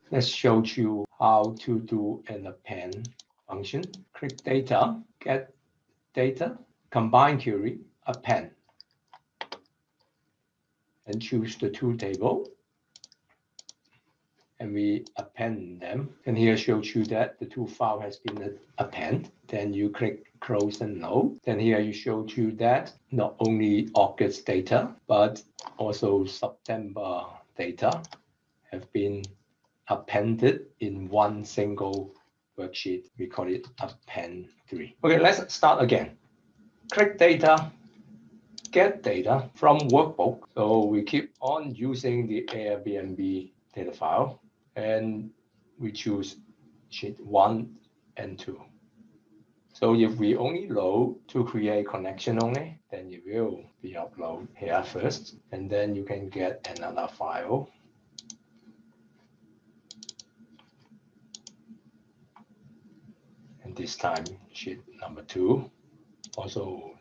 Let's show you how to do an append function. Click data, get data, combine query, append, and choose the two table. And we append them. And here shows you that the two file has been append. Then you click close and no. Then here you show you that not only August data, but also September data have been appended in one single worksheet. We call it append 3. Okay, let's start again. Click data, get data from workbook. So we keep on using the Airbnb data file, and we choose sheet 1 and 2. So if we only load to create connection only, then it will be uploaded here first, and then you can get another file. And this time sheet number 2 also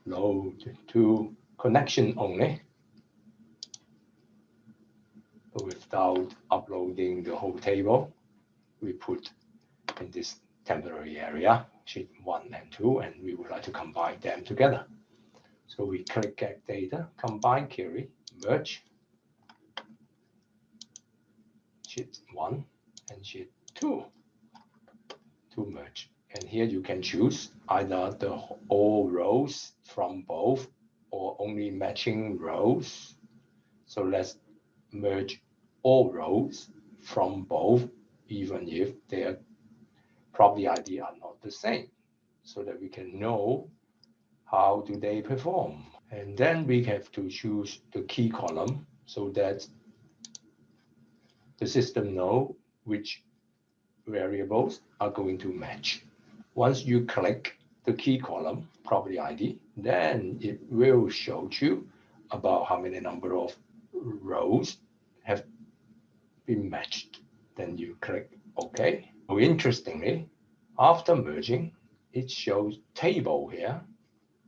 load to connection only, but without uploading the whole table. We put in this temporary area, sheet 1 and 2, and we would like to combine them together. So we click get data, combine query, merge, sheet 1 and sheet 2 to merge. And here you can choose either the all rows from both or only matching rows. So let's merge all rows from both, even if their property ID are not the same, so that we can know how do they perform. And then we have to choose the key column so that the system know which variables are going to match. Once you click the key column, property ID, then it will show you about how many number of rows have been matched. Then you click OK. So interestingly, after merging, it shows table here,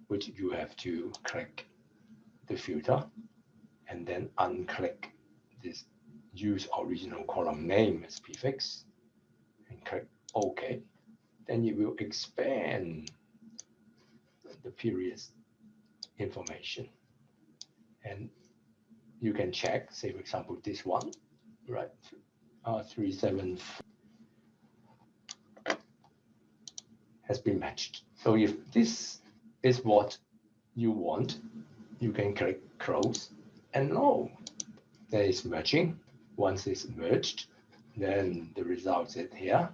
which you have to click the filter and then unclick this use original column name as prefix and click OK. Then you will expand the periods information. And you can check, say for example, this one, right? 374 has been matched. So if this is what you want, you can click close and no, there is merging. Once it's merged, then the result is here,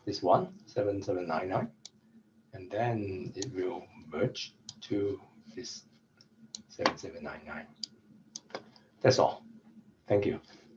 this one, 7799, and then it will merge to this 7799. That's all. Thank you.